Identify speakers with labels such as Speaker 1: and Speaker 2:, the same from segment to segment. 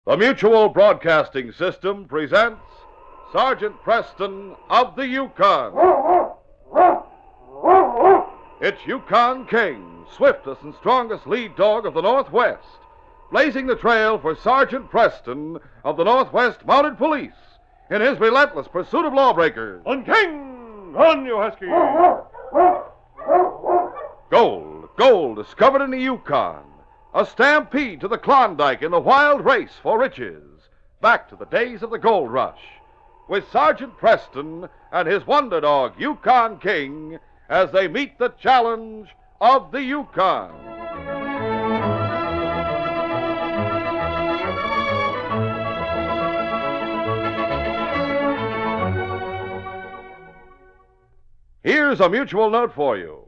Speaker 1: The Mutual Broadcasting System presents Sergeant Preston of the Yukon. It's Yukon King, swiftest and strongest lead dog of the Northwest, blazing the trail for Sergeant Preston of the Northwest Mounted Police in his relentless pursuit of lawbreakers.
Speaker 2: On King! Run, you husky!
Speaker 1: Gold discovered in the Yukon. A stampede to the Klondike in the wild race for riches. Back to the days of the gold rush. With Sergeant Preston and his wonder dog, Yukon King, as they meet the challenge of the Yukon. Here's a mutual note for you.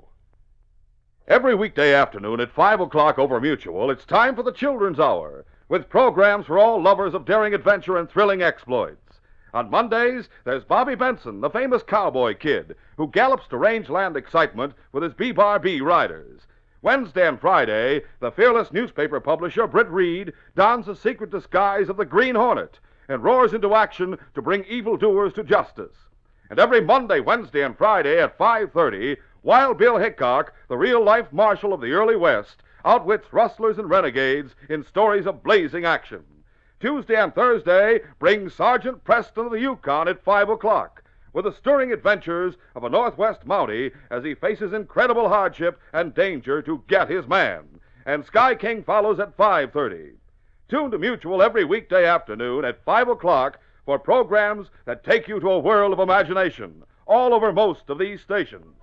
Speaker 1: Every weekday afternoon at 5 o'clock over Mutual, it's time for the Children's Hour, with programs for all lovers of daring adventure and thrilling exploits. On Mondays, there's Bobby Benson, the famous cowboy kid, who gallops to rangeland excitement with his B-Bar-B riders. Wednesday and Friday, the fearless newspaper publisher Britt Reed dons the secret disguise of the Green Hornet and roars into action to bring evildoers to justice. And every Monday, Wednesday, and Friday at 5:30, Wild Bill Hickok, the real-life marshal of the early West, outwits rustlers and renegades in stories of blazing action. Tuesday and Thursday brings Sergeant Preston of the Yukon at 5 o'clock, with the stirring adventures of a Northwest Mountie as he faces incredible hardship and danger to get his man. And Sky King follows at 5:30. Tune to Mutual every weekday afternoon at 5 o'clock for programs that take you to a world of imagination, all over most of these stations.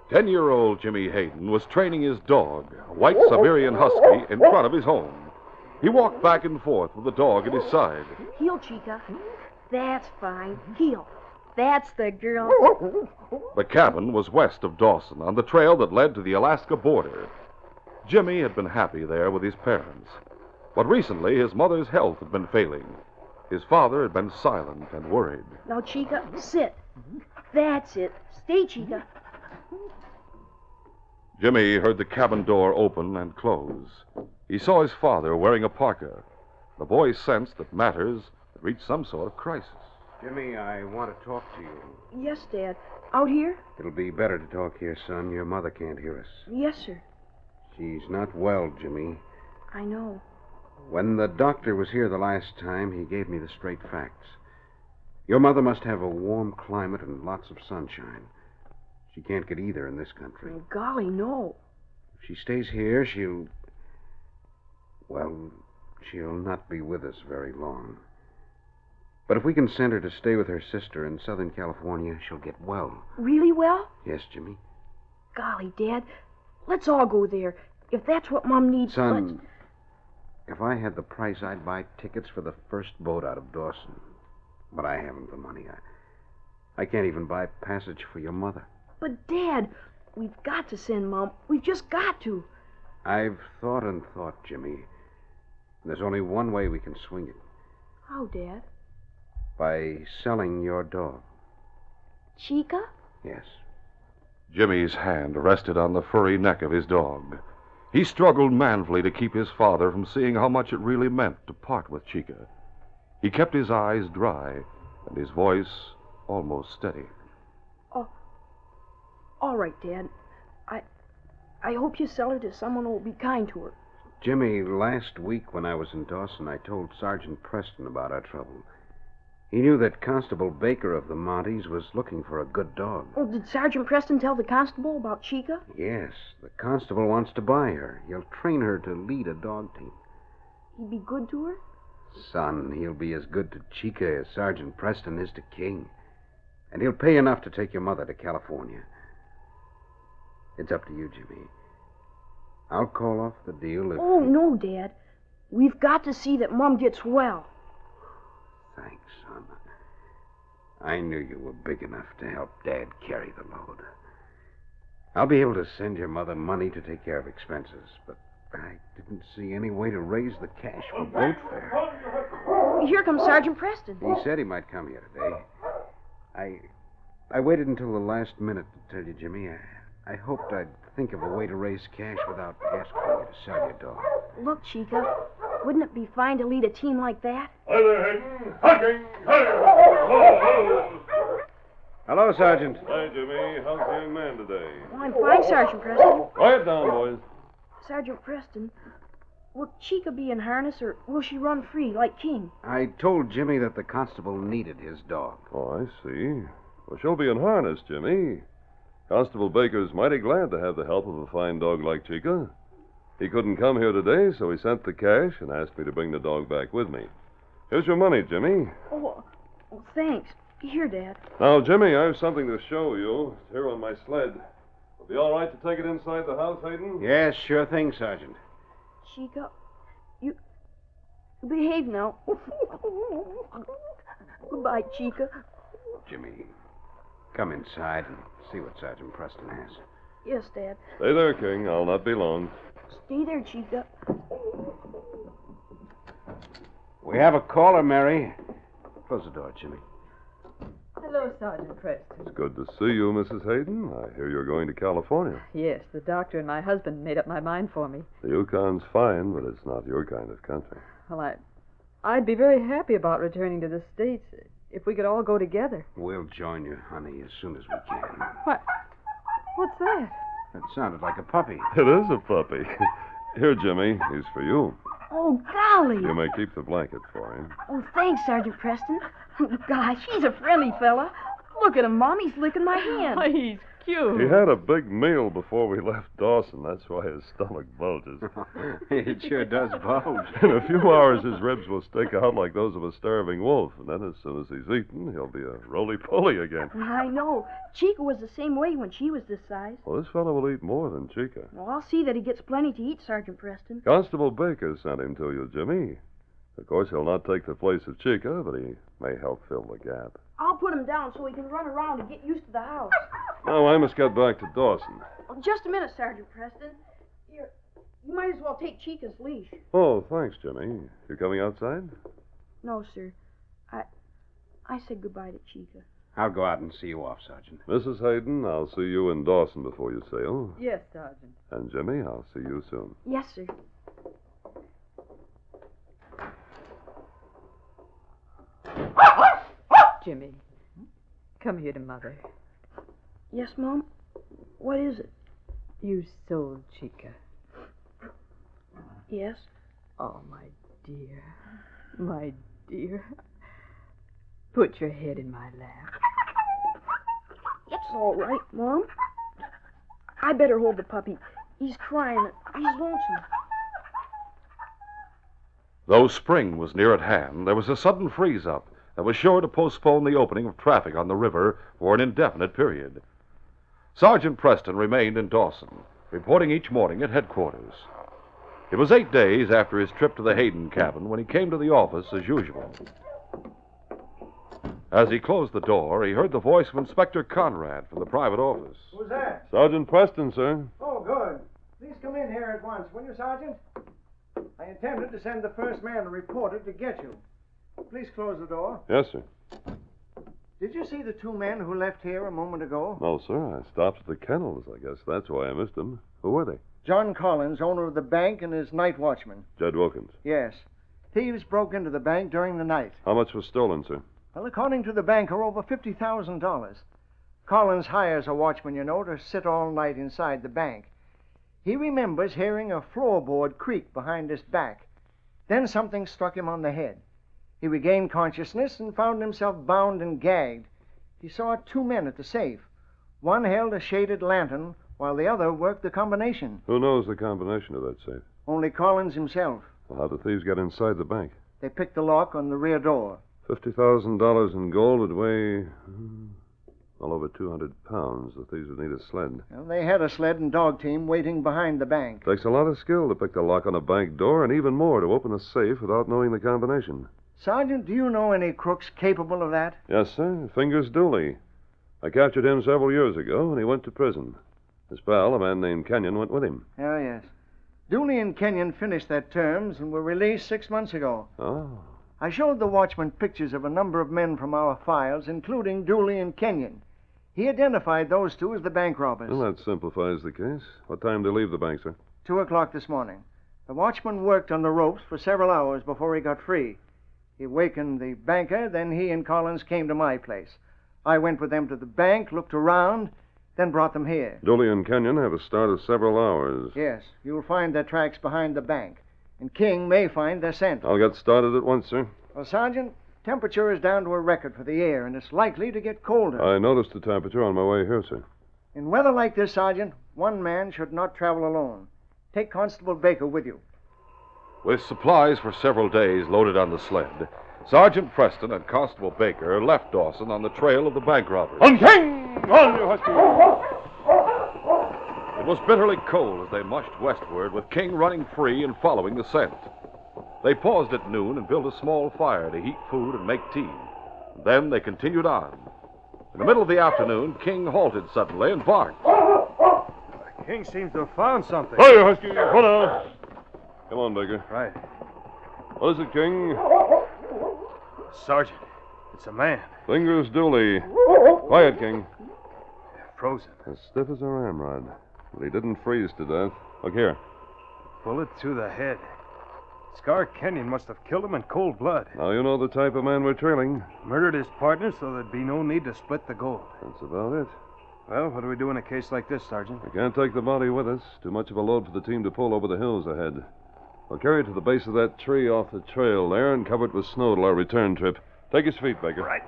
Speaker 1: Ten-year-old Jimmy Hayden was training his dog, a white Siberian husky, in front of his home. He walked back and forth with the dog at his side.
Speaker 3: Heel, Cheeka. That's fine. Heel. That's the girl.
Speaker 1: The cabin was west of Dawson, on the trail that led to the Alaska border. Jimmy had been happy there with his parents. But recently, his mother's health had been failing. His father had been silent and worried.
Speaker 3: Now, Cheeka, sit. That's it. Stay, Cheeka.
Speaker 1: Jimmy heard the cabin door open and close. He saw his father wearing a parka. The boy sensed that matters had reached some sort of crisis.
Speaker 4: Jimmy, I want to talk to you.
Speaker 3: Yes, Dad. Out here?
Speaker 4: It'll be better to talk here, son. Your mother can't hear us.
Speaker 3: Yes, sir.
Speaker 4: She's not well, Jimmy.
Speaker 3: I know.
Speaker 4: When the doctor was here the last time, he gave me the straight facts. Your mother must have a warm climate and lots of sunshine. She can't get either in this country.
Speaker 3: Oh, golly, no.
Speaker 4: If she stays here, she'll not be with us very long. But if we can send her to stay with her sister in Southern California, she'll get well.
Speaker 3: Really well?
Speaker 4: Yes, Jimmy.
Speaker 3: Golly, Dad, let's all go there. If that's what Mom needs...
Speaker 4: Son, if I had the price, I'd buy tickets for the first boat out of Dawson. But I haven't the money. I can't even buy passage for your mother.
Speaker 3: But, Dad, we've got to send Mom. We've just got to.
Speaker 4: I've thought and thought, Jimmy. There's only one way we can swing it.
Speaker 3: How, Dad?
Speaker 4: By selling your dog.
Speaker 3: Cheeka?
Speaker 4: Yes.
Speaker 1: Jimmy's hand rested on the furry neck of his dog. He struggled manfully to keep his father from seeing how much it really meant to part with Cheeka. He kept his eyes dry and his voice almost steady.
Speaker 3: All right, Dad. I hope you sell her to someone who will be kind to her.
Speaker 4: Jimmy, last week when I was in Dawson, I told Sergeant Preston about our trouble. He knew that Constable Baker of the Mounties was looking for a good dog.
Speaker 3: Oh, did Sergeant Preston tell the constable about Cheeka?
Speaker 4: Yes. The constable wants to buy her. He'll train her to lead a dog team.
Speaker 3: He'd be good to her?
Speaker 4: Son, he'll be as good to Cheeka as Sergeant Preston is to King. And he'll pay enough to take your mother to California. It's up to you, Jimmy. I'll call off the deal if...
Speaker 3: Oh, no, Dad. We've got to see that Mom gets well.
Speaker 4: Thanks, son. I knew you were big enough to help Dad carry the load. I'll be able to send your mother money to take care of expenses, but I didn't see any way to raise the cash for boat fare.
Speaker 3: Here comes Sergeant Preston.
Speaker 4: He said he might come here today. I waited until the last minute to tell you, Jimmy. I hoped I'd think of a way to raise cash without asking you to sell your dog.
Speaker 3: Look, Cheeka, wouldn't it be fine to lead a team like that?
Speaker 2: Hi there, Hayden. Hunting. Hi.
Speaker 4: Hello, Sergeant.
Speaker 2: Hi, Jimmy. How's the young man today?
Speaker 3: Well, I'm fine, Sergeant Preston.
Speaker 2: Quiet down, boys.
Speaker 3: Sergeant Preston, will Cheeka be in harness, or will she run free like King?
Speaker 4: I told Jimmy that the constable needed his dog.
Speaker 2: Oh, I see. Well, she'll be in harness, Jimmy. Constable Baker's mighty glad to have the help of a fine dog like Cheeka. He couldn't come here today, so he sent the cash and asked me to bring the dog back with me. Here's your money, Jimmy.
Speaker 3: Oh, thanks. Here, Dad.
Speaker 2: Now, Jimmy, I have something to show you. It's here on my sled. Will it be all right to take it inside the house, Hayden?
Speaker 4: Yes, sure thing, Sergeant.
Speaker 3: Cheeka, you behave now. Goodbye, Cheeka.
Speaker 4: Jimmy, come inside and see what Sergeant Preston has.
Speaker 3: Yes, Dad.
Speaker 2: Stay there, King. I'll not be long.
Speaker 3: Stay there, Cheeka.
Speaker 4: We have a caller, Mary. Close the door, Jimmy.
Speaker 5: Hello, Sergeant Preston.
Speaker 2: It's good to see you, Mrs. Hayden. I hear you're going to California.
Speaker 5: Yes, the doctor and my husband made up my mind for me.
Speaker 2: The Yukon's fine, but it's not your kind of country.
Speaker 5: Well, I'd be very happy about returning to the States if we could all go together.
Speaker 4: We'll join you, honey, as soon as we can.
Speaker 5: What? What's that?
Speaker 4: That sounded like a puppy.
Speaker 2: It is a puppy. Here, Jimmy. He's for you.
Speaker 3: Oh, golly.
Speaker 2: You may keep the blanket for him.
Speaker 3: Oh, thanks, Sergeant Preston. Gosh, he's a friendly fella. Look at him, Mom. He's licking my hand.
Speaker 5: Oh, he's cute.
Speaker 2: He had a big meal before we left Dawson. That's why his stomach bulges.
Speaker 4: It sure does bulge.
Speaker 2: In a few hours, his ribs will stick out like those of a starving wolf. And then as soon as he's eaten, he'll be a roly-poly again.
Speaker 3: I know. Cheeka was the same way when she was this size.
Speaker 2: Well, this fellow will eat more than Cheeka.
Speaker 3: Well, I'll see that he gets plenty to eat, Sergeant Preston.
Speaker 2: Constable Baker sent him to you, Jimmy. Of course, he'll not take the place of Cheeka, but he may help fill the gap.
Speaker 3: I'll put him down so he can run around and get used to the house.
Speaker 2: Now, I must get back to Dawson.
Speaker 3: Oh, just a minute, Sergeant Preston. Here, you might as well take Cheeka's leash.
Speaker 2: Oh, thanks, Jimmy. You coming outside?
Speaker 3: No, sir. I said goodbye to Cheeka.
Speaker 4: I'll go out and see you off, Sergeant.
Speaker 2: Mrs. Hayden, I'll see you in Dawson before you sail.
Speaker 5: Yes, Sergeant.
Speaker 2: And, Jimmy, I'll see you soon.
Speaker 3: Yes, sir.
Speaker 5: Jimmy, come here to Mother.
Speaker 3: Yes, Mom? What is it?
Speaker 5: You sold Cheeka.
Speaker 3: Yes?
Speaker 5: Oh, my dear. My dear. Put your head in my lap.
Speaker 3: It's all right, Mom. I better hold the puppy. He's crying. He's lonesome.
Speaker 1: Though spring was near at hand, there was a sudden freeze-up that was sure to postpone the opening of traffic on the river for an indefinite period. Sergeant Preston remained in Dawson, reporting each morning at headquarters. It was 8 days after his trip to the Hayden cabin when he came to the office as usual. As he closed the door, he heard the voice of Inspector Conrad from the private office.
Speaker 6: Who's that?
Speaker 2: Sergeant Preston, sir.
Speaker 6: Oh, good. Please come in here at once, will you, Sergeant? I intended to send the first man to report it to get you. Please close the door.
Speaker 2: Yes, sir.
Speaker 6: Did you see the two men who left here a moment ago?
Speaker 2: No, sir. I stopped at the kennels. I guess that's why I missed them. Who were they?
Speaker 6: John Collins, owner of the bank, and his night watchman.
Speaker 2: Jed Wilkins.
Speaker 6: Yes. Thieves broke into the bank during the night.
Speaker 2: How much was stolen, sir?
Speaker 6: Well, according to the banker, over $50,000. Collins hires a watchman, you know, to sit all night inside the bank. He remembers hearing a floorboard creak behind his back. Then something struck him on the head. He regained consciousness and found himself bound and gagged. He saw two men at the safe. One held a shaded lantern, while the other worked the combination.
Speaker 2: Who knows the combination of that safe?
Speaker 6: Only Collins himself.
Speaker 2: Well, how'd the thieves get inside the bank?
Speaker 6: They picked the lock on the rear door.
Speaker 2: $50,000 in gold would weigh well over 200 pounds. The thieves would need a sled.
Speaker 6: Well, they had a sled and dog team waiting behind the bank.
Speaker 2: Takes a lot of skill to pick the lock on a bank door, and even more to open a safe without knowing the combination.
Speaker 6: Sergeant, do you know any crooks capable of that?
Speaker 2: Yes, sir. Fingers Dooley. I captured him several years ago, and he went to prison. His pal, a man named Kenyon, went with him.
Speaker 6: Oh, yes. Dooley and Kenyon finished their terms and were released 6 months ago.
Speaker 2: Oh.
Speaker 6: I showed the watchman pictures of a number of men from our files, including Dooley and Kenyon. He identified those two as the bank robbers.
Speaker 2: Well, that simplifies the case. What time did they leave the bank, sir?
Speaker 6: 2 o'clock this morning. The watchman worked on the ropes for several hours before he got free. He wakened the banker, then he and Collins came to my place. I went with them to the bank, looked around, then brought them here.
Speaker 2: Dooley and Kenyon have a start of several hours.
Speaker 6: Yes, you'll find their tracks behind the bank. And King may find their scent.
Speaker 2: I'll get started at once, sir.
Speaker 6: Well, Sergeant, temperature is down to a record for the air, and it's likely to get colder.
Speaker 2: I noticed the temperature on my way here, sir.
Speaker 6: In weather like this, Sergeant, one man should not travel alone. Take Constable Baker with you.
Speaker 1: With supplies for several days loaded on the sled, Sergeant Preston and Constable Baker left Dawson on the trail of the bank robbers.
Speaker 2: On King! On, you husky!
Speaker 1: It was bitterly cold as they mushed westward, with King running free and following the scent. They paused at noon and built a small fire to heat food and make tea. Then they continued on. In the middle of the afternoon, King halted suddenly and barked.
Speaker 7: King seems to have found something.
Speaker 2: Oh, you husky! Hold on. Come on, Baker.
Speaker 7: Right.
Speaker 2: What is it, King?
Speaker 7: Sergeant, it's a man.
Speaker 2: Fingers Dooley. Quiet, King.
Speaker 7: Frozen.
Speaker 2: As stiff as a ramrod. But he didn't freeze to death. Look here.
Speaker 7: Bullet through the head. Scar Kenyon must have killed him in cold blood.
Speaker 2: Now you know the type of man we're trailing.
Speaker 7: Murdered his partner so there'd be no need to split the gold.
Speaker 2: That's about it.
Speaker 7: Well, what do we do in a case like this, Sergeant?
Speaker 2: We can't take the body with us. Too much of a load for the team to pull over the hills ahead. We'll carry it to the base of that tree off the trail there and cover it with snow till our return trip. Take his feet, Baker.
Speaker 7: Right.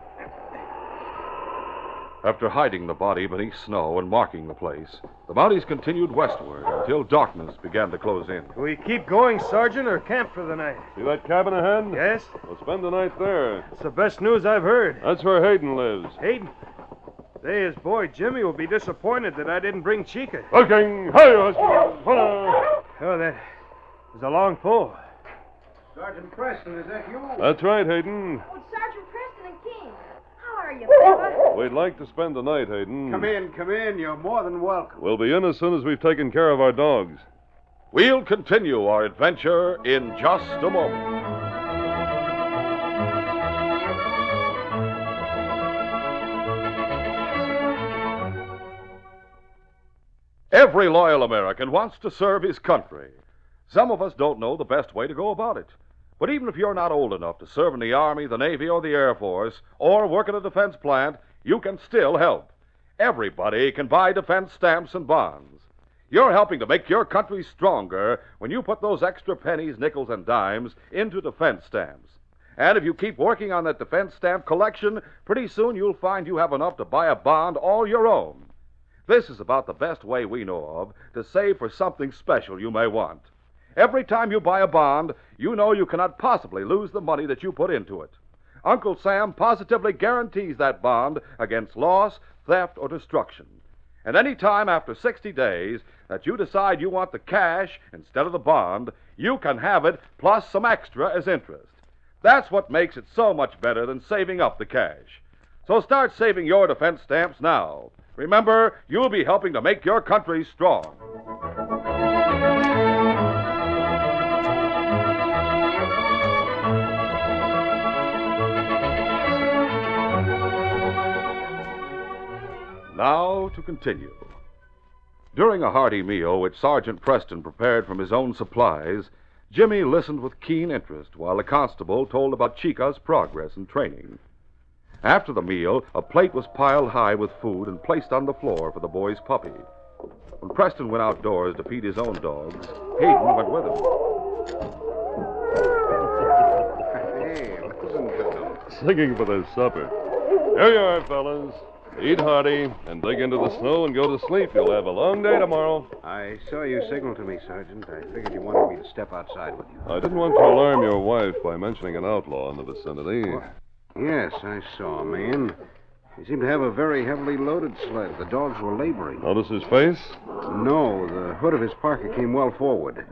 Speaker 1: After hiding the body beneath snow and marking the place, the Mounties continued westward until darkness began to close in.
Speaker 7: Do we keep going, Sergeant, or camp for the night?
Speaker 2: See that cabin ahead?
Speaker 7: Yes?
Speaker 2: We'll spend the night there.
Speaker 7: It's the best news I've heard.
Speaker 2: That's where Hayden lives.
Speaker 7: Hayden? Say, his boy Jimmy will be disappointed that I didn't bring Cheeka.
Speaker 2: Looking! Hey, husky! Hola!
Speaker 7: Oh, that was a long pull.
Speaker 6: Sergeant Preston, is that you?
Speaker 2: That's right, Hayden.
Speaker 8: Oh, it's Sergeant Preston and King. How are you, fella?
Speaker 2: We'd like to spend the night, Hayden.
Speaker 4: Come in. You're more than welcome.
Speaker 2: We'll be in as soon as we've taken care of our dogs.
Speaker 1: We'll continue our adventure in just a moment. Every loyal American wants to serve his country. Some of us don't know the best way to go about it. But even if you're not old enough to serve in the Army, the Navy, or the Air Force, or work at a defense plant, you can still help. Everybody can buy defense stamps and bonds. You're helping to make your country stronger when you put those extra pennies, nickels, and dimes into defense stamps. And if you keep working on that defense stamp collection, pretty soon you'll find you have enough to buy a bond all your own. This is about the best way we know of to save for something special you may want. Every time you buy a bond, you know you cannot possibly lose the money that you put into it. Uncle Sam positively guarantees that bond against loss, theft, or destruction. And any time after 60 days that you decide you want the cash instead of the bond, you can have it plus some extra as interest. That's what makes it so much better than saving up the cash. So start saving your defense stamps now. Remember, you'll be helping to make your country strong. Now to continue. During a hearty meal which Sergeant Preston prepared from his own supplies, Jimmy listened with keen interest while the constable told about Cheeka's progress and training. After the meal, a plate was piled high with food and placed on the floor for the boy's puppy. When Preston went outdoors to feed his own dogs, Hayden went with him.
Speaker 4: Hey, listen to them.
Speaker 2: Singing for their supper. Here you are, fellas. Eat hearty and dig into the snow and go to sleep. You'll have a long day tomorrow.
Speaker 4: I saw you signal to me, Sergeant. I figured you wanted me to step outside with you.
Speaker 2: I didn't want to alarm your wife by mentioning an outlaw in the vicinity.
Speaker 4: Yes, I saw a man. He seemed to have a very heavily loaded sled. The dogs were laboring.
Speaker 2: Notice his face?
Speaker 4: No, the hood of his parka came well forward.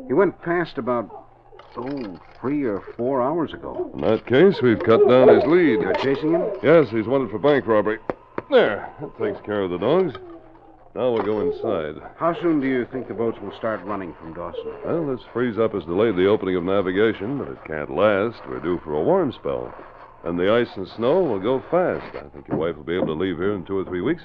Speaker 4: He went past about, 3 or 4 hours ago.
Speaker 2: In that case, we've cut down his lead.
Speaker 4: You're chasing him?
Speaker 2: Yes, he's wanted for bank robbery. There, that takes care of the dogs. Now we'll go inside.
Speaker 4: How soon do you think the boats will start running from Dawson?
Speaker 2: Well, this freeze-up has delayed the opening of navigation, but it can't last. We're due for a warm spell. And the ice and snow will go fast. I think your wife will be able to leave here in 2 or 3 weeks.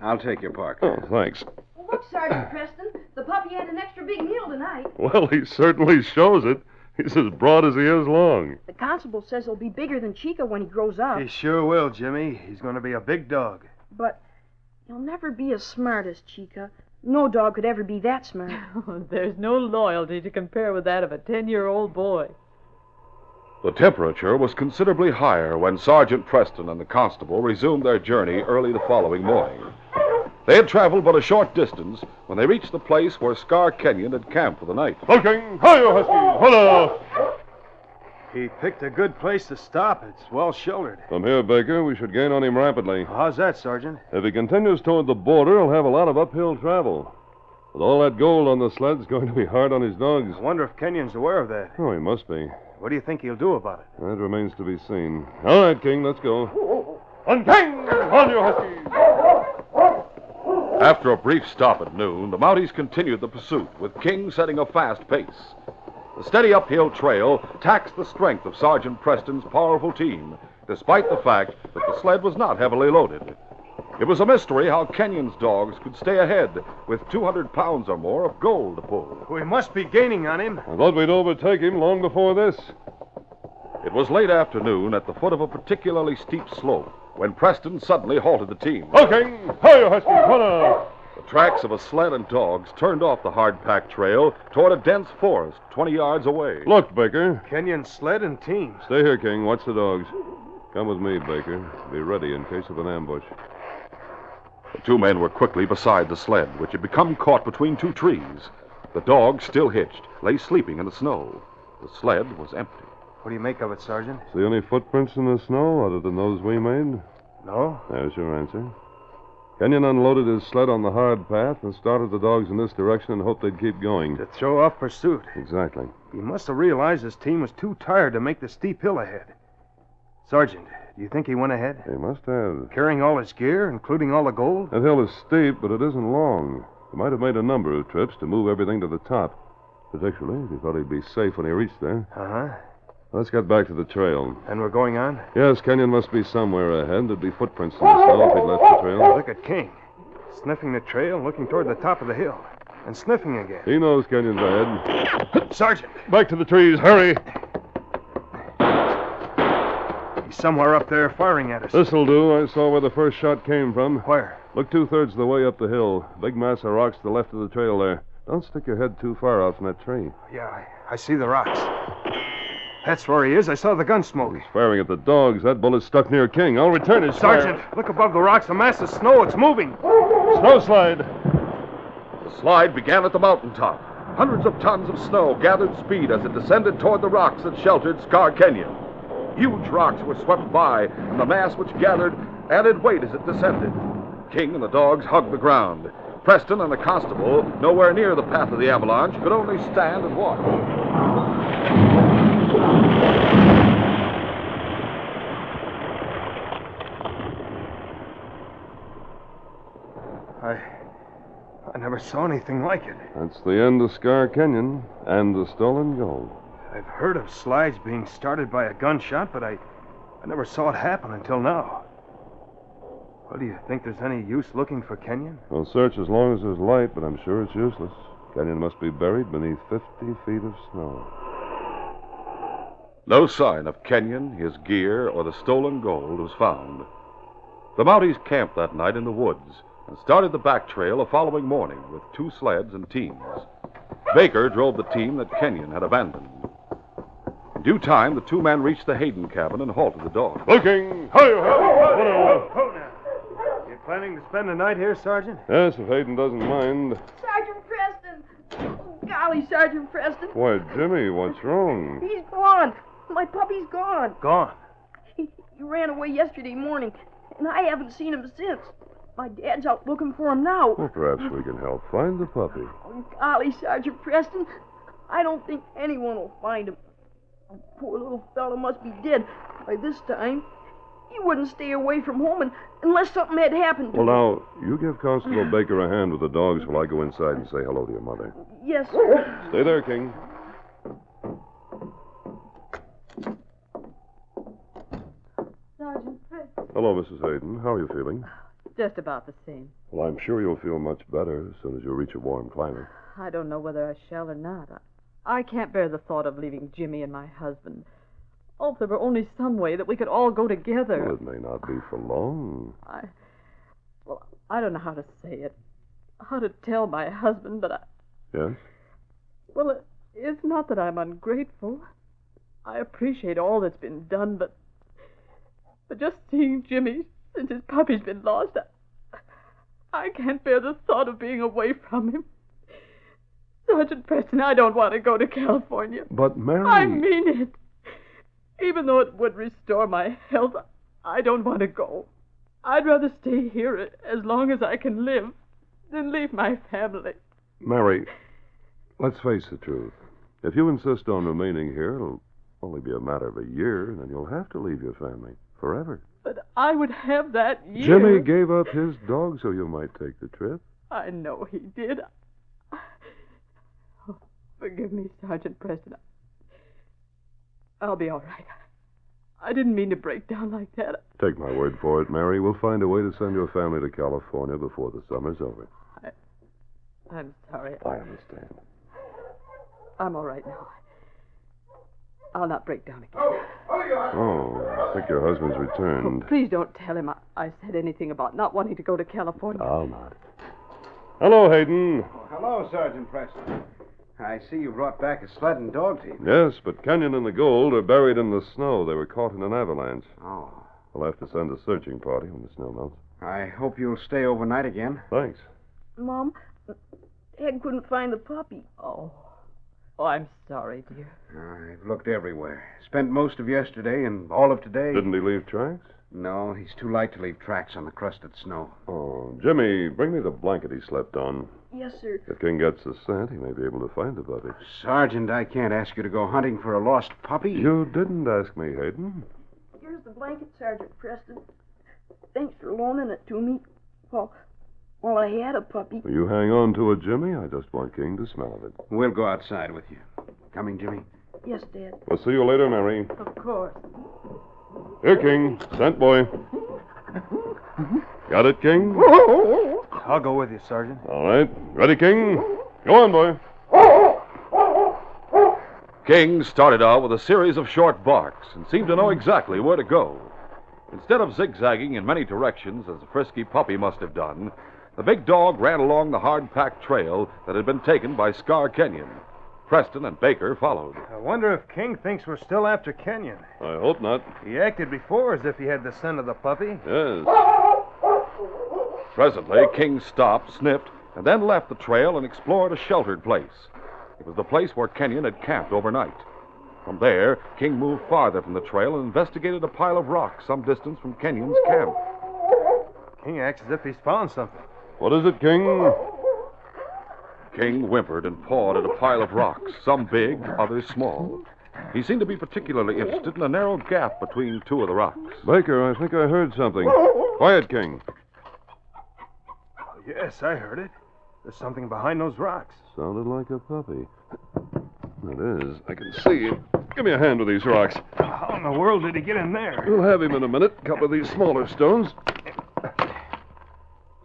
Speaker 4: I'll take your park.
Speaker 2: Oh, thanks.
Speaker 8: Well, look, Sergeant Preston. The puppy had an extra big meal tonight.
Speaker 2: Well, he certainly shows it. He's as broad as he is long.
Speaker 3: The constable says he'll be bigger than Cheeka when he grows up.
Speaker 7: He sure will, Jimmy. He's going to be a big dog.
Speaker 3: But he'll never be as smart as Cheeka. No dog could ever be that smart.
Speaker 5: There's no loyalty to compare with that of a 10-year-old boy.
Speaker 1: The temperature was considerably higher when Sergeant Preston and the constable resumed their journey early the following morning. They had traveled but a short distance when they reached the place where Scar Kenyon had camped for the night.
Speaker 2: Looking! Hi-yo, Husky! Hello!
Speaker 7: He picked a good place to stop. It's well sheltered.
Speaker 2: From here, Baker, we should gain on him rapidly.
Speaker 7: How's that, Sergeant?
Speaker 2: If he continues toward the border, he'll have a lot of uphill travel. With all that gold on the sled, it's going to be hard on his dogs.
Speaker 7: I wonder if Kenyon's aware of that.
Speaker 2: Oh, he must be.
Speaker 7: What do you think he'll do about it?
Speaker 2: That remains to be seen. All right, King, let's go. On King! On you, Husky!
Speaker 1: After a brief stop at noon, the Mounties continued the pursuit, with King setting a fast pace. The steady uphill trail taxed the strength of Sergeant Preston's powerful team, despite the fact that the sled was not heavily loaded. It was a mystery how Kenyon's dogs could stay ahead with 200 pounds or more of gold to pull.
Speaker 7: We must be gaining on him.
Speaker 2: I thought we'd overtake him long before this.
Speaker 1: It was late afternoon at the foot of a particularly steep slope when Preston suddenly halted the team.
Speaker 2: Looking! Hi-yo, Husky! Hello!
Speaker 1: The tracks of a sled and dogs turned off the hard-packed trail toward a dense forest 20 yards away.
Speaker 2: Look, Baker.
Speaker 7: Kenyon's sled and team.
Speaker 2: Stay here, King. Watch the dogs. Come with me, Baker. Be ready in case of an ambush.
Speaker 1: The two men were quickly beside the sled, which had become caught between two trees. The dogs, still hitched, lay sleeping in the snow. The sled was empty.
Speaker 7: What do you make of it, Sergeant?
Speaker 2: See any footprints in the snow other than those we made?
Speaker 7: No.
Speaker 2: There's your answer. Kenyon unloaded his sled on the hard path and started the dogs in this direction and hoped they'd keep going.
Speaker 7: To throw off pursuit.
Speaker 2: Exactly.
Speaker 7: He must have realized his team was too tired to make the steep hill ahead. Sergeant, do you think he went ahead?
Speaker 2: He must have.
Speaker 7: Carrying all his gear, including all the gold?
Speaker 2: That hill is steep, but it isn't long. He might have made a number of trips to move everything to the top. Particularly if he thought he'd be safe when he reached there.
Speaker 7: Uh-huh.
Speaker 2: Let's get back to the trail.
Speaker 7: And we're going on?
Speaker 2: Yes, Kenyon must be somewhere ahead. There'd be footprints in the snow if he'd left the trail.
Speaker 7: Look at King. Sniffing the trail, looking toward the top of the hill. And sniffing again.
Speaker 2: He knows Kenyon's ahead.
Speaker 7: Sergeant!
Speaker 2: Back to the trees. Hurry!
Speaker 7: He's somewhere up there firing at us.
Speaker 2: This'll do. I saw where the first shot came from.
Speaker 7: Where?
Speaker 2: Look 2/3 of the way up the hill. Big mass of rocks to the left of the trail there. Don't stick your head too far out from that tree.
Speaker 7: Yeah, I see the rocks. That's where he is. I saw the gun smoke.
Speaker 2: He's firing at the dogs. That bullet's stuck near King. I'll return his
Speaker 7: Sergeant,
Speaker 2: fire.
Speaker 7: look above the rocks. A mass of snow. It's moving.
Speaker 2: Snow slide.
Speaker 1: The slide began at the mountaintop. Hundreds of tons of snow gathered speed as it descended toward the rocks that sheltered Scar Canyon. Huge rocks were swept by, and the mass which gathered added weight as it descended. King and the dogs hugged the ground. Preston and the constable, nowhere near the path of the avalanche, could only stand and watch.
Speaker 7: I never saw anything like it.
Speaker 2: That's the end of Scar Canyon and the stolen gold.
Speaker 7: I've heard of slides being started by a gunshot, but I never saw it happen until now. Well, do you think there's any use looking for Kenyon?
Speaker 2: We'll search as long as there's light, but I'm sure it's useless. Kenyon must be buried beneath 50 feet of snow.
Speaker 1: No sign of Kenyon, his gear, or the stolen gold was found. The Mounties camped that night in the woods and started the back trail the following morning with 2 sleds and teams. Baker drove the team that Kenyon had abandoned. In due time, the 2 men reached the Hayden cabin and halted the dogs.
Speaker 2: Looking! Hi-yo!
Speaker 7: Hold now. You planning to spend the night here, Sergeant?
Speaker 2: Yes, if Hayden doesn't mind.
Speaker 8: Sergeant Preston!
Speaker 3: Oh, golly, Sergeant Preston.
Speaker 2: Why, Jimmy, what's wrong?
Speaker 3: He's gone. My puppy's gone.
Speaker 7: Gone.
Speaker 3: He ran away yesterday morning, and I haven't seen him since. My dad's out looking for him now.
Speaker 2: Well, perhaps we can help find the puppy.
Speaker 3: Oh, golly, Sergeant Preston. I don't think anyone will find him. Oh, poor little fella must be dead by this time. He wouldn't stay away from home unless something had happened to him.
Speaker 2: Well, now, you give Constable Baker a hand with the dogs while I go inside and say hello to your mother.
Speaker 3: Yes, sir.
Speaker 2: Stay there, King.
Speaker 5: Sergeant Preston.
Speaker 2: Hello, Mrs. Hayden. How are you feeling?
Speaker 5: Just about the same.
Speaker 2: Well, I'm sure you'll feel much better as soon as you reach a warm climate.
Speaker 5: I don't know whether I shall or not. I can't bear the thought of leaving Jimmy and my husband. Oh, if there were only some way that we could all go together.
Speaker 2: Well, it may not be for long.
Speaker 5: I don't know how to say it. How to tell my husband, but
Speaker 2: Yes?
Speaker 5: Well, it's not that I'm ungrateful. I appreciate all that's been done, but just seeing Jimmy since his puppy's been lost, I can't bear the thought of being away from him. Sergeant Preston, I don't want to go to California.
Speaker 2: But, Mary...
Speaker 5: I mean it. Even though it would restore my health, I don't want to go. I'd rather stay here as long as I can live than leave my family.
Speaker 2: Mary, let's face the truth. If you insist on remaining here, it'll only be a matter of a year, and then you'll have to leave your family forever.
Speaker 5: But I would have that year.
Speaker 2: Jimmy gave up his dog so you might take the trip.
Speaker 5: I know he did. Oh, forgive me, Sergeant Preston. I'll be all right. I didn't mean to break down like that.
Speaker 2: Take my word for it, Mary. We'll find a way to send your family to California before the summer's over.
Speaker 5: I'm sorry.
Speaker 2: I understand.
Speaker 5: I'm all right now. I'll not break down again.
Speaker 2: Oh, I think your husband's returned.
Speaker 5: Oh, please don't tell him I said anything about not wanting to go to California.
Speaker 2: I'll not. Hello, Hayden.
Speaker 4: Oh, hello, Sergeant Preston. I see you brought back a sled and dog team.
Speaker 2: Yes, but Kenyon and the gold are buried in the snow. They were caught in an avalanche.
Speaker 4: Oh.
Speaker 2: We'll have to send a searching party when the snow melts.
Speaker 4: I hope you'll stay overnight again.
Speaker 2: Thanks.
Speaker 3: Mom, Dad couldn't find the puppy.
Speaker 5: Oh, I'm sorry, dear.
Speaker 4: I've looked everywhere. Spent most of yesterday and all of today.
Speaker 2: Didn't he leave tracks?
Speaker 4: No, he's too light to leave tracks on the crusted snow.
Speaker 2: Oh, Jimmy, bring me the blanket he slept on.
Speaker 3: Yes, sir.
Speaker 2: If King gets the scent, he may be able to find the puppy.
Speaker 4: Sergeant, I can't ask you to go hunting for a lost puppy.
Speaker 2: You didn't ask me, Hayden.
Speaker 3: Here's the blanket, Sergeant Preston. Thanks for loaning it to me. Well, I had a puppy.
Speaker 2: You hang on to it, Jimmy. I just want King to smell of it.
Speaker 4: We'll go outside with you. Coming, Jimmy?
Speaker 3: Yes, Dad.
Speaker 2: We'll see you later, Mary.
Speaker 5: Of course.
Speaker 2: Here, King. Scent boy. Got it, King?
Speaker 7: I'll go with you, Sergeant.
Speaker 2: All right. Ready, King? Go on, boy.
Speaker 1: King started out with a series of short barks and seemed to know exactly where to go. Instead of zigzagging in many directions, as the frisky puppy must have done, the big dog ran along the hard-packed trail that had been taken by Scar Kenyon. Preston and Baker followed.
Speaker 7: I wonder if King thinks we're still after Kenyon.
Speaker 2: I hope not.
Speaker 7: He acted before as if he had the scent of the puppy.
Speaker 2: Yes.
Speaker 1: Presently, King stopped, sniffed, and then left the trail and explored a sheltered place. It was the place where Kenyon had camped overnight. From there, King moved farther from the trail and investigated a pile of rocks some distance from Kenyon's camp.
Speaker 7: King acts as if he's found something.
Speaker 2: What is it, King?
Speaker 1: King whimpered and pawed at a pile of rocks, some big, others small. He seemed to be particularly interested in a narrow gap between two of the rocks.
Speaker 2: Baker, I think I heard something. Quiet, King.
Speaker 7: Yes, I heard it. There's something behind those rocks.
Speaker 2: Sounded like a puppy. It is. I can see him. Give me a hand with these rocks.
Speaker 7: How in the world did he get in there?
Speaker 2: We'll have him in a minute. A couple of these smaller stones.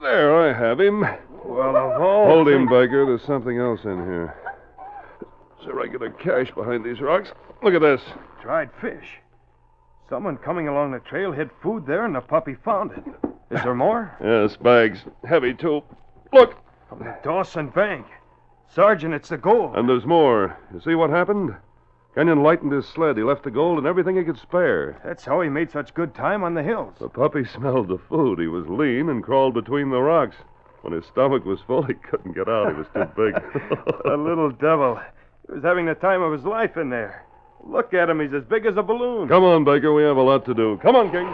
Speaker 2: There, I have him.
Speaker 7: Well, of all...
Speaker 2: Hold him, Baker. There's something else in here. There's a regular cache behind these rocks. Look at this.
Speaker 7: Dried fish. Someone coming along the trail hid food there and the puppy found it. Is there more?
Speaker 2: Yes, bags. Heavy, too. Look.
Speaker 7: From the Dawson Bank. Sergeant, it's the gold.
Speaker 2: And there's more. You see what happened? Kenyon lightened his sled. He left the gold and everything he could spare.
Speaker 7: That's how he made such good time on the hills.
Speaker 2: The puppy smelled the food. He was lean and crawled between the rocks. When his stomach was full, he couldn't get out. He was too big.
Speaker 7: A little devil. He was having the time of his life in there. Look at him. He's as big as a balloon.
Speaker 2: Come on, Baker. We have a lot to do. Come on, King.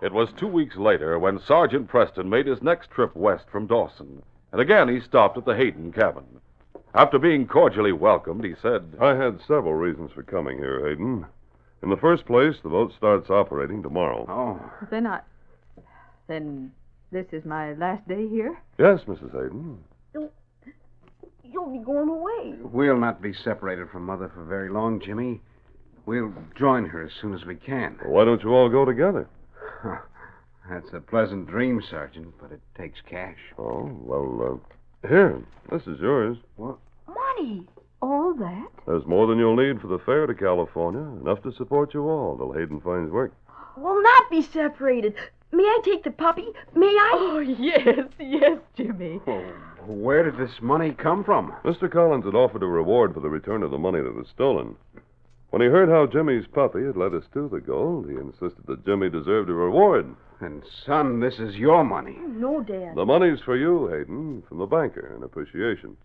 Speaker 1: It was 2 weeks later when Sergeant Preston made his next trip west from Dawson. And again he stopped at the Hayden cabin. After being cordially welcomed, he said,
Speaker 2: I had several reasons for coming here, Hayden. In the first place, the boat starts operating tomorrow.
Speaker 4: Oh.
Speaker 5: Then this is my last day here?
Speaker 2: Yes, Mrs. Hayden.
Speaker 3: You'll be going away.
Speaker 4: We'll not be separated from Mother for very long, Jimmy. We'll join her as soon as we can.
Speaker 2: Well, why don't you all go together?
Speaker 4: That's a pleasant dream, Sergeant, but it takes cash.
Speaker 2: Oh, well, here. This is yours.
Speaker 4: What?
Speaker 3: Money.
Speaker 5: All that?
Speaker 2: There's more than you'll need for the fare to California. Enough to support you all till Hayden finds work.
Speaker 3: We'll not be separated. May I take the puppy? May I?
Speaker 5: Oh, yes, Jimmy.
Speaker 4: Oh, where did this money come from?
Speaker 2: Mr. Collins had offered a reward for the return of the money that was stolen. When he heard how Jimmy's puppy had led us to the gold, he insisted that Jimmy deserved a reward.
Speaker 4: And, son, this is your money.
Speaker 3: No, Dad.
Speaker 2: The money's for you, Hayden, from the banker, in appreciation.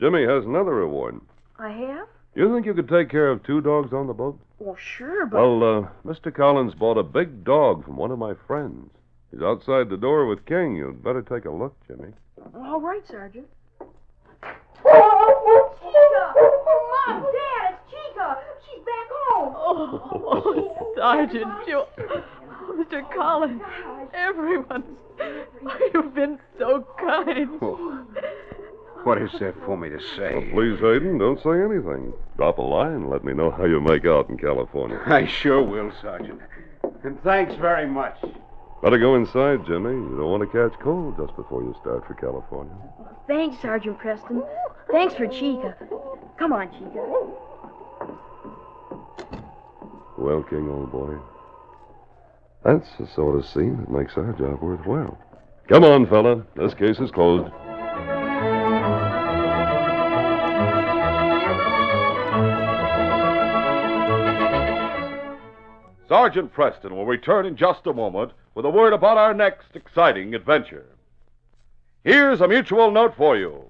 Speaker 2: Jimmy has another reward.
Speaker 3: I have?
Speaker 2: You think you could take care of 2 dogs on the boat?
Speaker 3: Well, sure, but...
Speaker 2: Well, Mr. Collins bought a big dog from one of my friends. He's outside the door with King. You'd better take a look, Jimmy.
Speaker 3: All right, Sergeant. Cheeka! Oh, Mom, Dad, it's Cheeka! She's back home!
Speaker 5: Oh, Sergeant, Mr. Collins, everyone. You've been so kind.
Speaker 4: Oh. What is there for me to say?
Speaker 2: Well, please, Hayden, don't say anything. Drop a line and let me know how you make out in California.
Speaker 4: I sure will, Sergeant. And thanks very much.
Speaker 2: Better go inside, Jimmy. You don't want to catch cold just before you start for California.
Speaker 3: Thanks, Sergeant Preston. Thanks for Cheeka. Come on, Cheeka.
Speaker 2: Well, King, old boy, that's the sort of scene that makes our job worthwhile. Come on, fella. This case is closed.
Speaker 1: Sergeant Preston will return in just a moment with a word about our next exciting adventure. Here's a mutual note for you.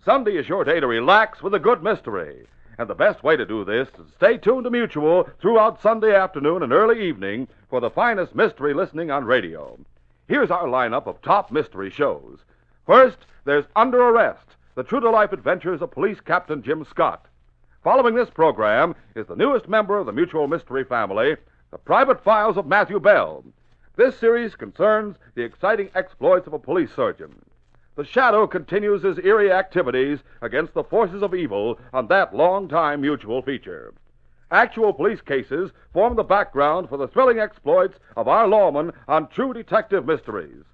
Speaker 1: Sunday is your day to relax with a good mystery. And the best way to do this is to stay tuned to Mutual throughout Sunday afternoon and early evening for the finest mystery listening on radio. Here's our lineup of top mystery shows. First, there's Under Arrest, the true-to-life adventures of Police Captain Jim Scott. Following this program is the newest member of the Mutual Mystery family, The Private Files of Matthew Bell. This series concerns the exciting exploits of a police surgeon. The Shadow continues his eerie activities against the forces of evil on that long-time Mutual feature. Actual police cases form the background for the thrilling exploits of our lawmen on True Detective Mysteries.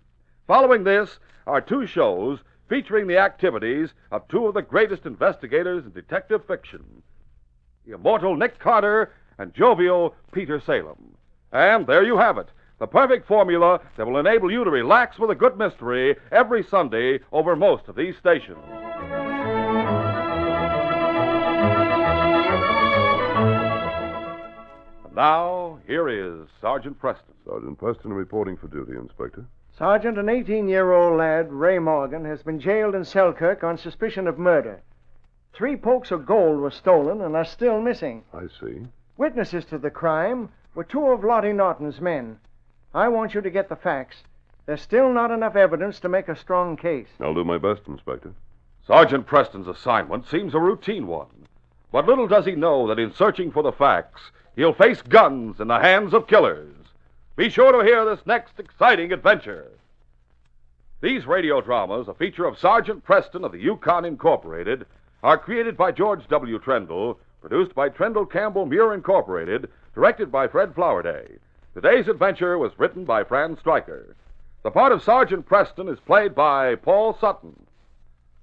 Speaker 1: Following this are 2 shows featuring the activities of 2 of the greatest investigators in detective fiction, the immortal Nick Carter and jovial Peter Salem. And there you have it, the perfect formula that will enable you to relax with a good mystery every Sunday over most of these stations. And now, here is Sergeant Preston.
Speaker 2: Sergeant Preston reporting for duty, Inspector.
Speaker 6: Sergeant, an 18-year-old lad, Ray Morgan, has been jailed in Selkirk on suspicion of murder. 3 pokes of gold were stolen and are still missing.
Speaker 2: I see.
Speaker 6: Witnesses to the crime were 2 of Lottie Norton's men. I want you to get the facts. There's still not enough evidence to make a strong case.
Speaker 2: I'll do my best, Inspector.
Speaker 1: Sergeant Preston's assignment seems a routine one. But little does he know that in searching for the facts, he'll face guns in the hands of killers. Be sure to hear this next exciting adventure. These radio dramas, a feature of Sergeant Preston of the Yukon Incorporated, are created by George W. Trendle, produced by Trendle Campbell Muir Incorporated, directed by Fred Flowerday. Today's adventure was written by Fran Stryker. The part of Sergeant Preston is played by Paul Sutton.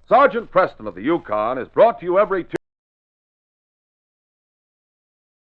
Speaker 1: Sergeant Preston of the Yukon is brought to you every